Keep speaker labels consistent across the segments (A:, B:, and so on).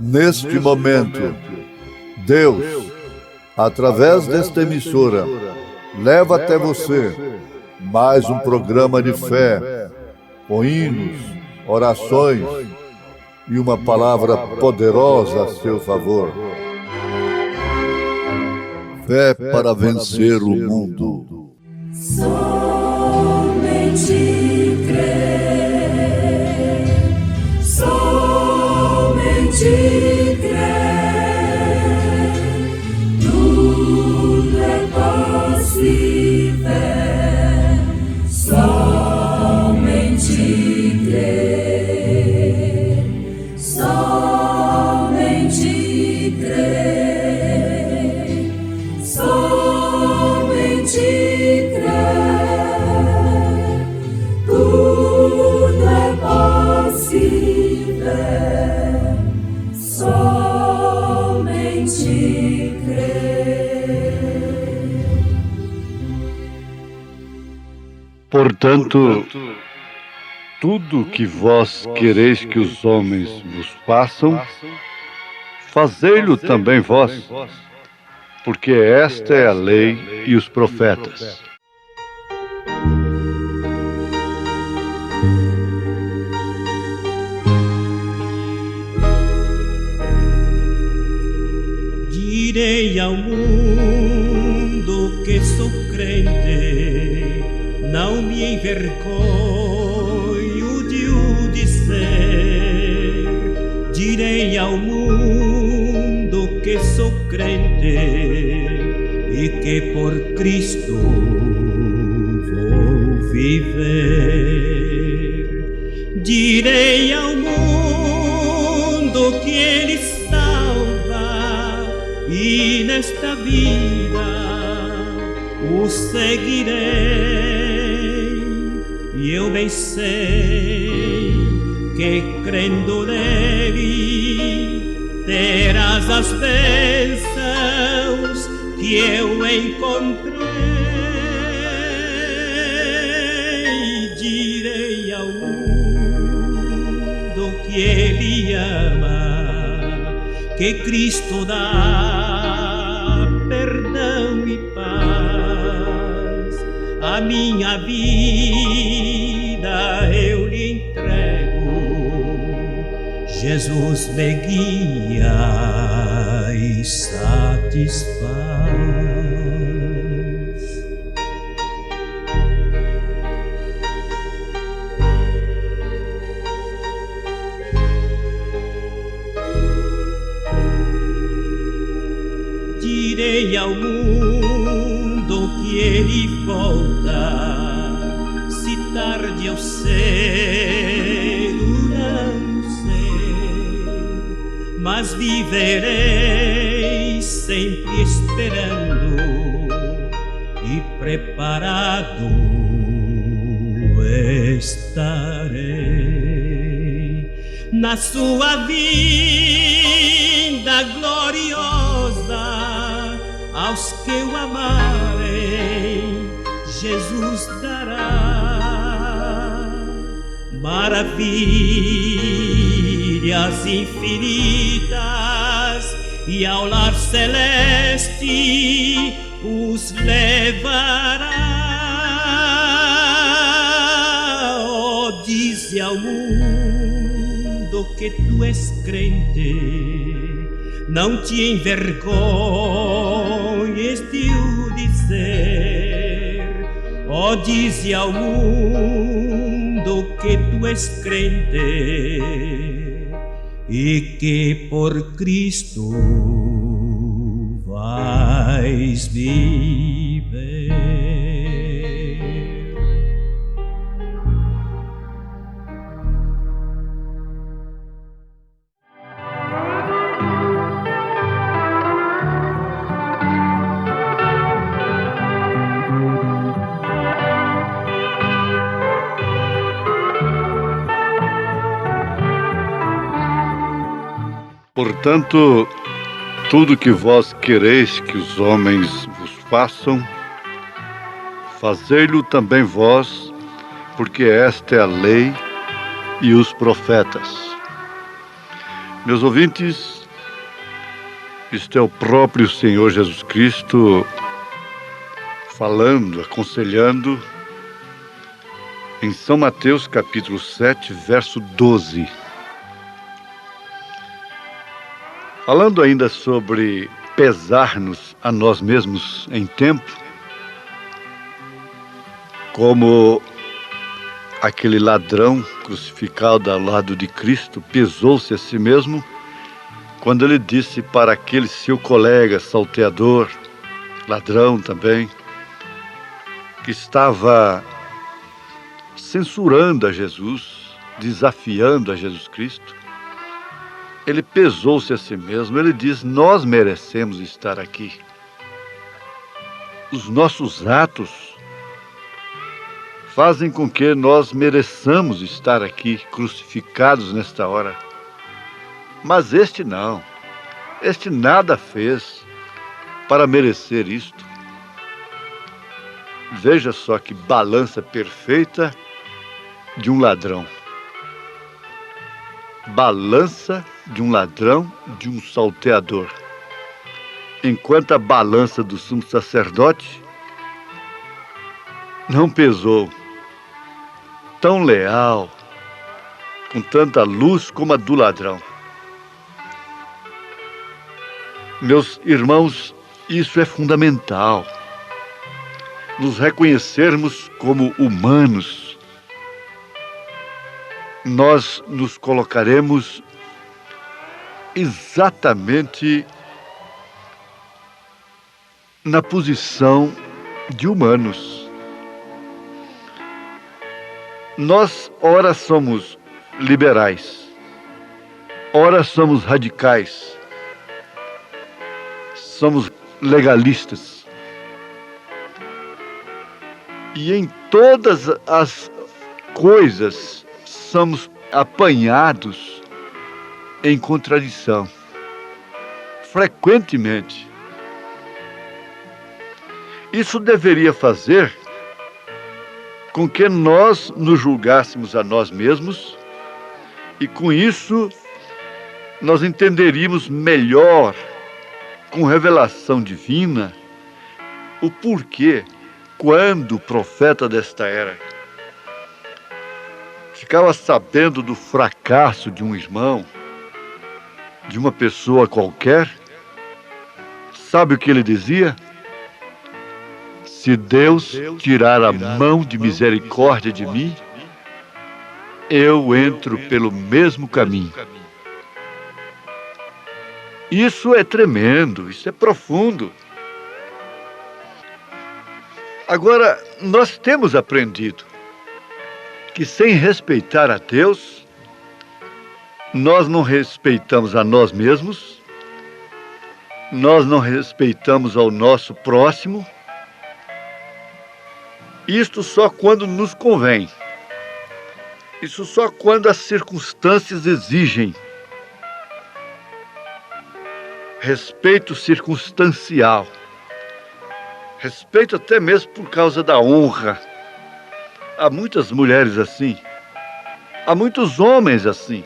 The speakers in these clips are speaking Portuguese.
A: Neste momento, Deus, através desta emissora, leva até você mais um programa de fé, com hinos, orações e uma palavra poderosa a seu favor. Fé para vencer o mundo.
B: Somente crer, somente crer, tudo é possível. Somente crer, somente crer, somente crer, tudo é possível. Somente crer.
C: Portanto, tudo que vós quereis que os homens vos façam, fazei-lo também vós, porque esta é a lei e os profetas.
D: Direi ao mundo que sou crente, não me envergonho de o dizer. Direi ao mundo que sou crente e que por Cristo vou viver. Direi ao mundo que Ele e nesta vida o seguirei, e eu bem sei que crendo nele terás as bênçãos que eu encontrei. Direi ao mundo que ele ama, que Cristo dá perdão e paz. A minha vida eu lhe entrego, Jesus me guia e satisfaz. Direi ao mundo que ele volta, se tarde eu sei, não sei, mas viverei sempre esperando e preparado estarei na sua vinda gloriosa. Aos que o amarem, Jesus dará maravilhas infinitas, e ao lar celeste os levará. Oh, dize ao mundo que tu és crente, não te envergonhes de o dizer. Oh, dize ao mundo que tu és crente e que por Cristo vais viver.
C: Portanto, tudo que vós quereis que os homens vos façam, fazei-lo também vós, porque esta é a lei e os profetas. Meus ouvintes, isto é o próprio Senhor Jesus Cristo falando, aconselhando em São Mateus capítulo 7, verso 12. Falando ainda sobre pesar-nos a nós mesmos em tempo, como aquele ladrão crucificado ao lado de Cristo pesou-se a si mesmo quando ele disse para aquele seu colega salteador, ladrão também, que estava censurando a Jesus, desafiando a Jesus Cristo, ele pesou-se a si mesmo, ele diz: nós merecemos estar aqui. Os nossos atos fazem com que nós mereçamos estar aqui, crucificados nesta hora. Mas este não, este nada fez para merecer isto. Veja só que balança perfeita de um ladrão. Balança de um ladrão, de um salteador. Enquanto a balança do sumo sacerdote não pesou tão leal, com tanta luz como a do ladrão. Meus irmãos, isso é fundamental. Nos reconhecermos como humanos. Nós nos colocaremos exatamente na posição de humanos. Nós, ora somos liberais, ora somos radicais, somos legalistas. E em todas as coisas somos apanhados em contradição, frequentemente. Isso deveria fazer com que nós nos julgássemos a nós mesmos e com isso nós entenderíamos melhor, com revelação divina, o porquê, quando o profeta desta era ficava sabendo do fracasso de um irmão, de uma pessoa qualquer, sabe o que ele dizia? Se Deus tirar a mão de misericórdia de mim, eu entro pelo mesmo caminho. Isso é tremendo, isso é profundo. Agora, nós temos aprendido que sem respeitar a Deus, nós não respeitamos a nós mesmos, nós não respeitamos ao nosso próximo, isto só quando nos convém, isso só quando as circunstâncias exigem. Respeito circunstancial, respeito até mesmo por causa da honra. Há muitas mulheres assim, há muitos homens assim,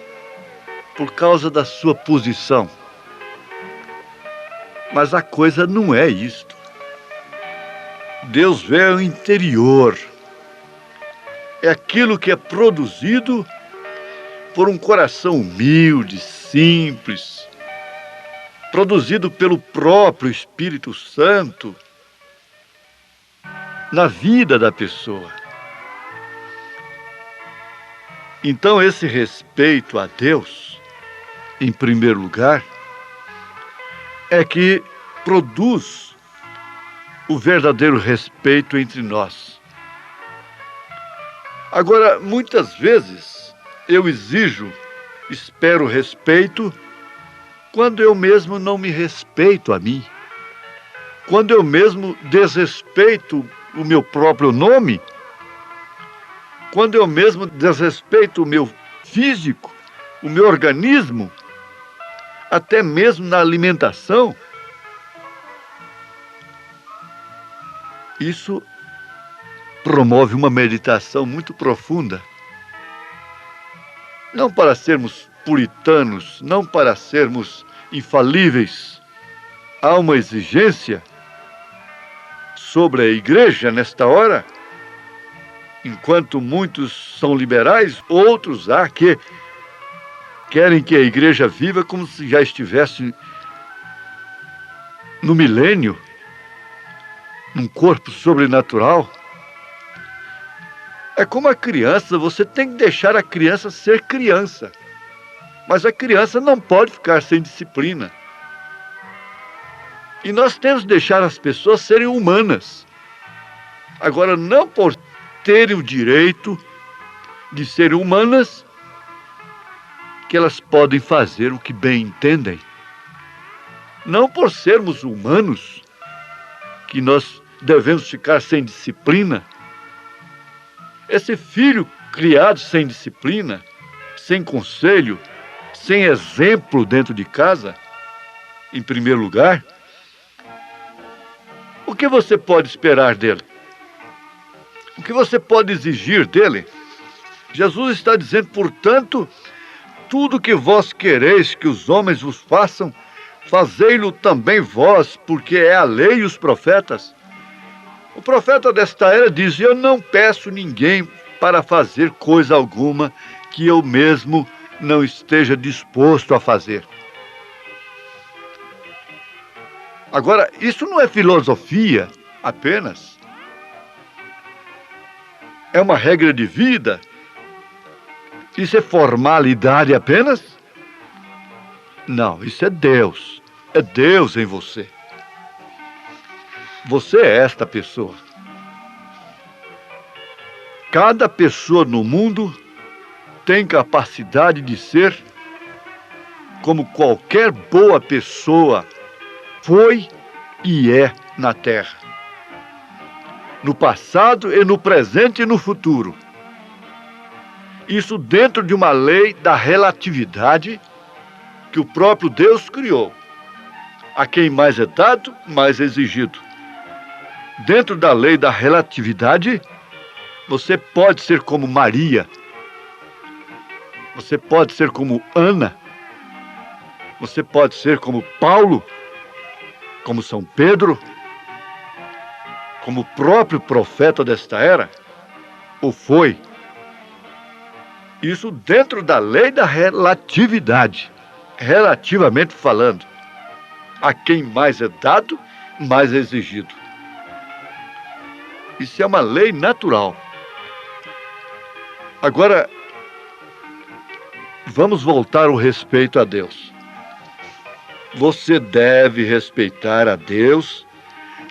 C: por causa da sua posição. Mas a coisa não é isto. Deus vê o interior. É aquilo que é produzido por um coração humilde, simples, produzido pelo próprio Espírito Santo na vida da pessoa. Então, esse respeito a Deus, em primeiro lugar, é que produz o verdadeiro respeito entre nós. Agora, muitas vezes, eu espero respeito, quando eu mesmo não me respeito a mim, quando eu mesmo desrespeito o meu próprio nome, quando eu mesmo desrespeito o meu físico, o meu organismo, até mesmo na alimentação, isso promove uma meditação muito profunda. Não para sermos puritanos, não para sermos infalíveis. Há uma exigência sobre a igreja nesta hora. Enquanto muitos são liberais, outros há que querem que a igreja viva como se já estivesse no milênio, num corpo sobrenatural. É como a criança, você tem que deixar a criança ser criança. Mas a criança não pode ficar sem disciplina. E nós temos que deixar as pessoas serem humanas. Agora, não por terem o direito de serem humanas, que elas podem fazer o que bem entendem. Não por sermos humanos, que nós devemos ficar sem disciplina. Esse filho criado sem disciplina, sem conselho, sem exemplo dentro de casa, em primeiro lugar, o que você pode esperar dele? O que você pode exigir dele? Jesus está dizendo, portanto, tudo que vós quereis que os homens vos façam, fazei-lo também vós, porque é a lei e os profetas. O profeta desta era diz, eu não peço ninguém para fazer coisa alguma que eu mesmo não esteja disposto a fazer. Agora, isso não é filosofia apenas. É uma regra de vida. Isso é formalidade apenas? Não, isso é Deus. É Deus em você. Você é esta pessoa. Cada pessoa no mundo tem capacidade de ser como qualquer boa pessoa foi e é na Terra. No passado e no presente e no futuro. Isso dentro de uma lei da relatividade que o próprio Deus criou. A quem mais é dado, mais é exigido. Dentro da lei da relatividade, você pode ser como Maria. Você pode ser como Ana. Você pode ser como Paulo, como São Pedro, como o próprio profeta desta era, ou foi. Isso dentro da lei da relatividade, relativamente falando. A quem mais é dado, mais é exigido. Isso é uma lei natural. Agora, vamos voltar ao respeito a Deus. Você deve respeitar a Deus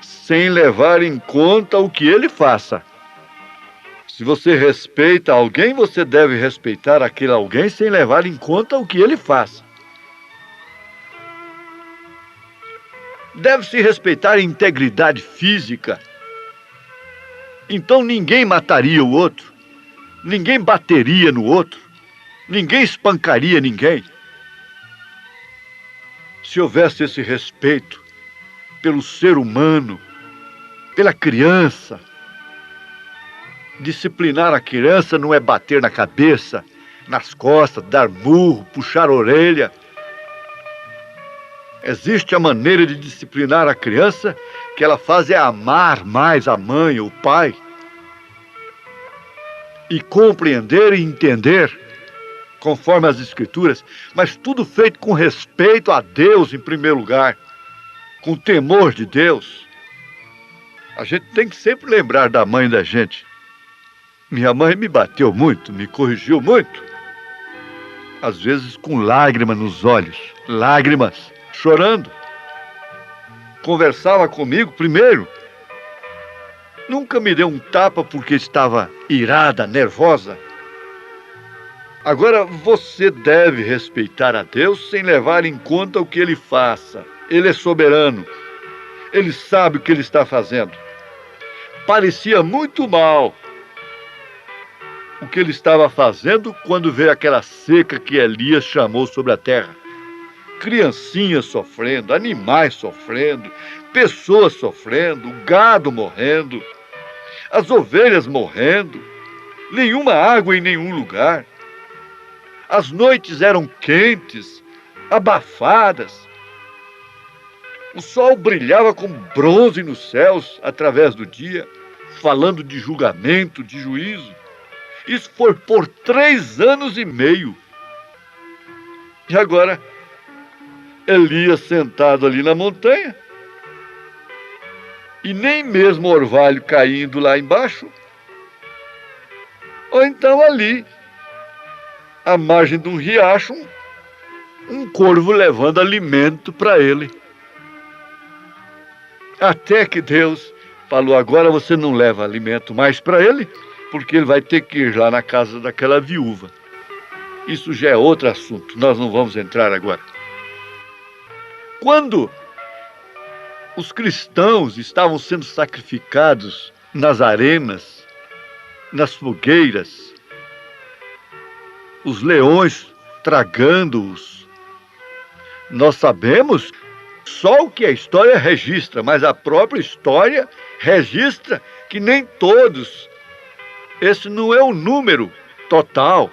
C: sem levar em conta o que Ele faça. Se você respeita alguém, você deve respeitar aquele alguém sem levar em conta o que ele faça. Deve-se respeitar a integridade física. Então ninguém mataria o outro, ninguém bateria no outro, ninguém espancaria ninguém. Se houvesse esse respeito pelo ser humano, pela criança, disciplinar a criança não é bater na cabeça, nas costas, dar murro, puxar a orelha. Existe a maneira de disciplinar a criança que ela faz é amar mais a mãe ou o pai e compreender e entender conforme as Escrituras, mas tudo feito com respeito a Deus em primeiro lugar, com temor de Deus. A gente tem que sempre lembrar da mãe da gente. Minha mãe me bateu muito, me corrigiu muito, às vezes com lágrimas nos olhos, lágrimas, chorando. Conversava comigo primeiro. Nunca me deu um tapa porque estava irada, nervosa. Agora, você deve respeitar a Deus sem levar em conta o que Ele faça. Ele é soberano. Ele sabe o que Ele está fazendo. Parecia muito mal o que Ele estava fazendo quando veio aquela seca que Elias chamou sobre a terra. criancinhas sofrendo, animais sofrendo, pessoas sofrendo, o gado morrendo, as ovelhas morrendo, nenhuma água em nenhum lugar. As noites eram quentes, abafadas. O sol brilhava como bronze nos céus através do dia, falando de julgamento, de juízo. Isso foi por 3 anos e meio. E agora, Elias sentado ali na montanha, e nem mesmo o orvalho caindo lá embaixo, ou então ali, à margem de um riacho, um corvo levando alimento para ele. Até que Deus falou: agora você não leva alimento mais para ele, porque ele vai ter que ir lá na casa daquela viúva. Isso já é outro assunto, nós não vamos entrar agora. Quando os cristãos estavam sendo sacrificados nas arenas, nas fogueiras, os leões tragando-os, nós sabemos só o que a história registra, mas a própria história registra que nem todos, esse não é o número total,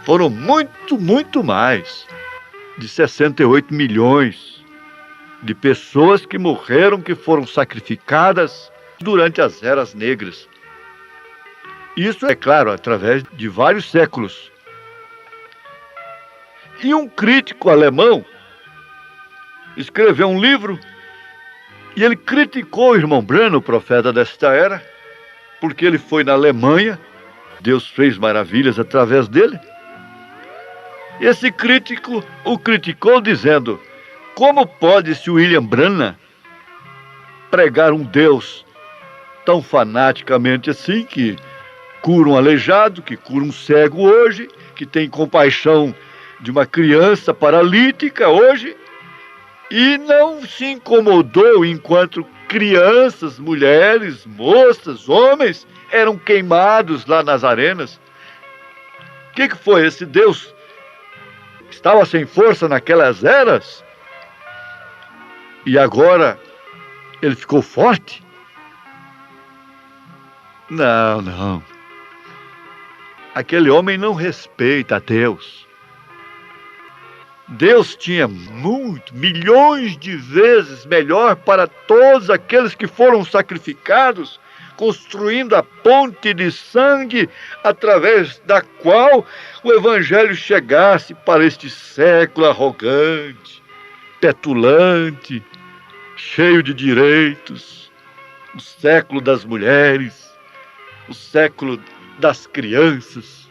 C: foram muito mais de 68 milhões de pessoas que morreram, que foram sacrificadas durante as eras negras. Isso, é claro, através de vários séculos. E um crítico alemão escreveu um livro e ele criticou o irmão Branham, o profeta desta era, porque ele foi na Alemanha, Deus fez maravilhas através dele. Esse crítico o criticou dizendo: como pode-se William Branham pregar um Deus tão fanaticamente assim, que cura um aleijado, que cura um cego hoje, que tem compaixão de uma criança paralítica hoje, e não se incomodou enquanto crianças, mulheres, moças, homens eram queimados lá nas arenas? O que foi esse Deus? Estava sem força naquelas eras e agora ele ficou forte? Não. Aquele homem não respeita a Deus. Deus tinha milhões de vezes melhor para todos aqueles que foram sacrificados, construindo a ponte de sangue através da qual o Evangelho chegasse para este século arrogante, petulante, cheio de direitos, o século das mulheres, o século das crianças,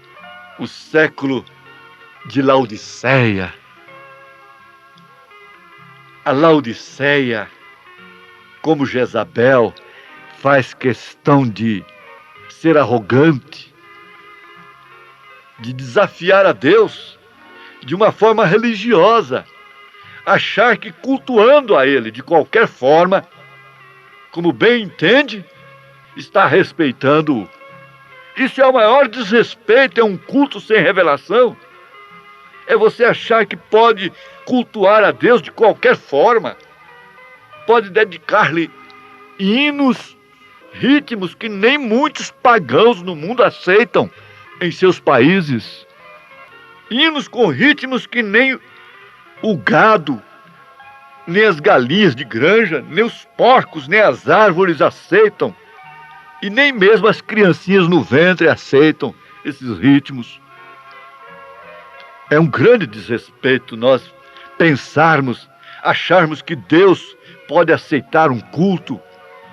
C: o século de Laodiceia. A Laodiceia, como Jezabel, faz questão de ser arrogante, de desafiar a Deus de uma forma religiosa, achar que cultuando a Ele de qualquer forma, como bem entende, está respeitando-o. Isso é o maior desrespeito, é um culto sem revelação. É você achar que pode cultuar a Deus de qualquer forma, pode dedicar-lhe hinos, ritmos que nem muitos pagãos no mundo aceitam em seus países. Hinos com ritmos que nem o gado, nem as galinhas de granja, nem os porcos, nem as árvores aceitam. E nem mesmo as criancinhas no ventre aceitam esses ritmos. É um grande desrespeito nós pensarmos, acharmos que Deus pode aceitar um culto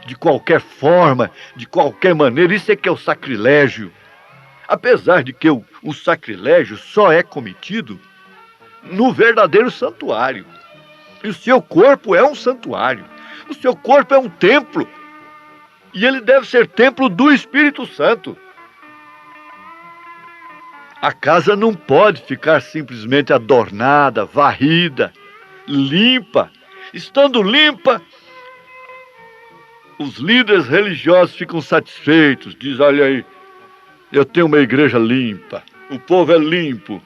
C: de qualquer forma, de qualquer maneira. Isso é que é o sacrilégio. Apesar de que o sacrilégio só é cometido no verdadeiro santuário. E o seu corpo é um santuário. O seu corpo é um templo. E ele deve ser templo do Espírito Santo. A casa não pode ficar simplesmente adornada, varrida, limpa. Estando limpa, os líderes religiosos ficam satisfeitos. Diz: olha aí, eu tenho uma igreja limpa, o povo é limpo.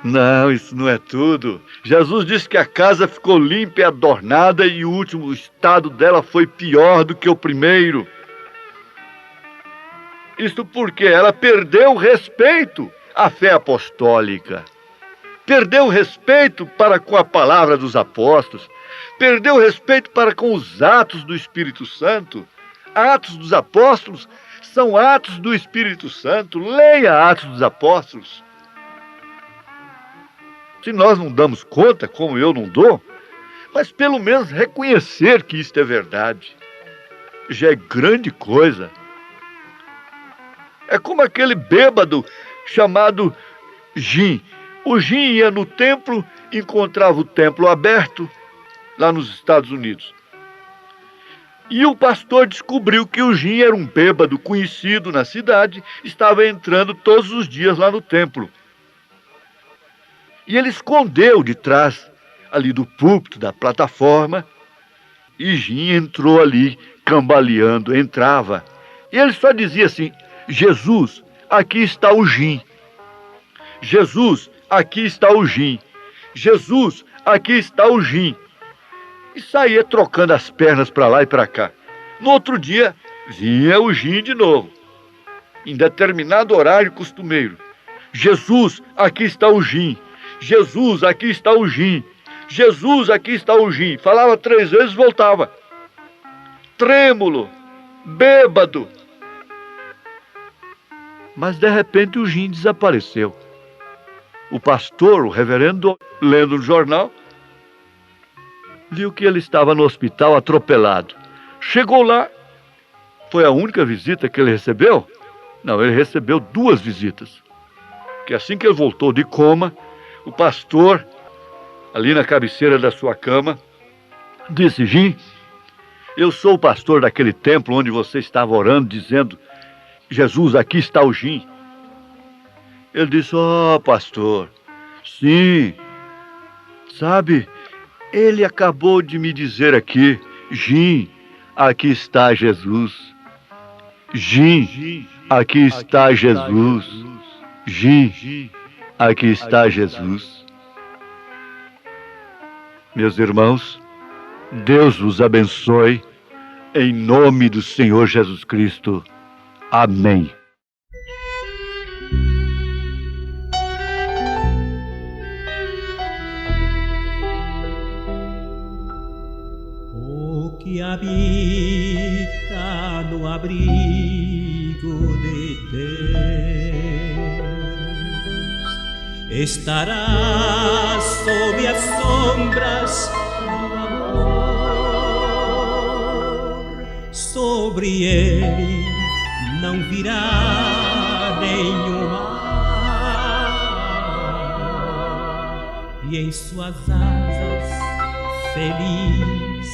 C: Não, isso não é tudo. Jesus disse que a casa ficou limpa e adornada e o último estado dela foi pior do que o primeiro. Isto porque ela perdeu o respeito à fé apostólica. Perdeu o respeito para com a palavra dos apóstolos. Perdeu o respeito para com os atos do Espírito Santo. Atos dos apóstolos são atos do Espírito Santo. Leia Atos dos Apóstolos. Se nós não damos conta, como eu não dou, mas pelo menos reconhecer que isto é verdade, já é grande coisa. É como aquele bêbado chamado Jim. O Jim ia no templo, encontrava o templo aberto, lá nos Estados Unidos. E o pastor descobriu que o Jim era um bêbado conhecido na cidade, estava entrando todos os dias lá no templo. E ele escondeu de trás, ali do púlpito, da plataforma, e Jim entrou ali, cambaleando, entrava. E ele só dizia assim: Jesus, aqui está o Jim. Jesus, aqui está o Jim. Jesus, aqui está o Jim. E saía trocando as pernas para lá e para cá. No outro dia, vinha o Jim de novo, em determinado horário costumeiro. Jesus, aqui está o Jim. Jesus, aqui está o Jim. Jesus, aqui está o Jim. Falava 3 vezes e voltava. Trêmulo, bêbado. Mas de repente o Jim desapareceu. O pastor, o reverendo, lendo o jornal, viu que ele estava no hospital atropelado. Chegou lá. Foi a única visita que ele recebeu? Não, ele recebeu 2 visitas. Que assim que ele voltou de coma, o pastor, ali na cabeceira da sua cama, disse: Jim, eu sou o pastor daquele templo onde você estava orando, dizendo: Jesus, aqui está o Jim. Ele disse: ó, pastor, sim, sabe, ele acabou de me dizer aqui: Jim, aqui está Jesus. Jim, aqui está Jesus. Jim, aqui está Jesus. Meus irmãos, Deus os abençoe, em nome do Senhor Jesus Cristo. Amém.
D: O que habita no abrigo de Deus estará sob as sombras do amor. Sobre ele não virá nenhum mal, e em suas asas feliz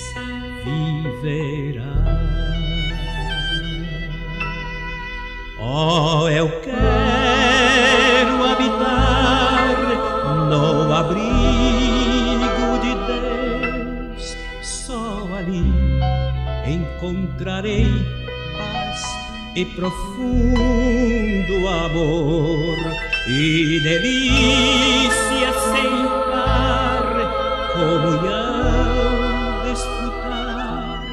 D: viverá. Oh, eu quero habitar no abrigo de Deus, só ali encontrarei paz e profundo amor, e delícia sem par, comunhão desfrutar,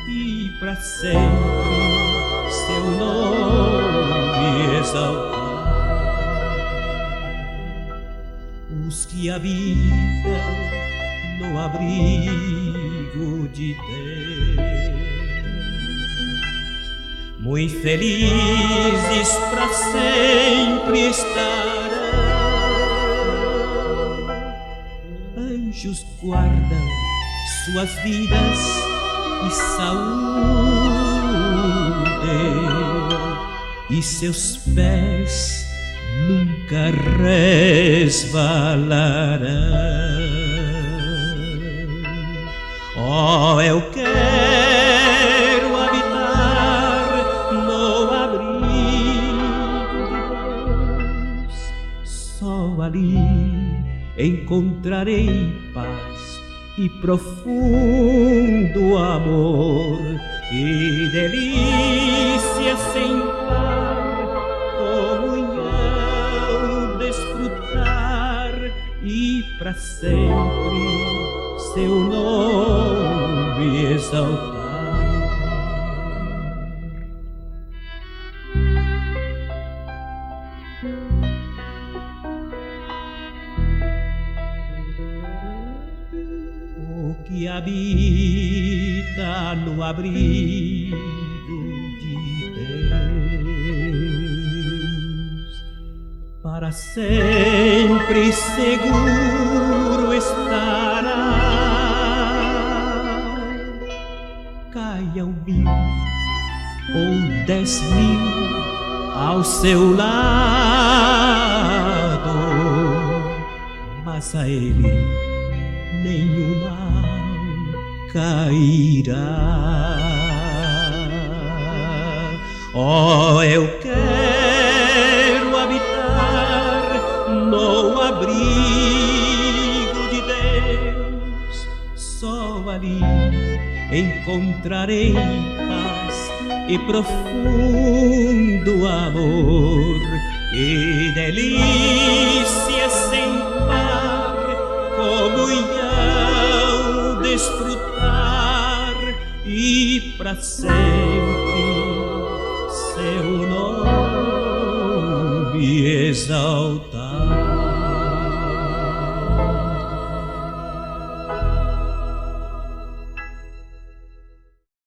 D: e para sempre seu nome exaltar. Os que habitam no abrigo de Deus, muito felizes para sempre estarão. Anjos guardam suas vidas e saúde, e seus pés nunca resvalarão. Oh, eu quero habitar no abrigo de Deus, só ali encontrarei paz e profundo amor, e delícia sem par, comunhão desfrutar, e para sempre seu nome exaltar. O que habita no abrigo de Deus, para sempre seguro estará. Caiam 1000 ou 10.000 ao seu lado, mas a ele nenhum mal cairá. Oh, eu quero habitar no abrigo de Deus, só ali encontrarei paz e profundo amor e delícias sem par, comunhão desfrutar e para sempre seu nome exaltar.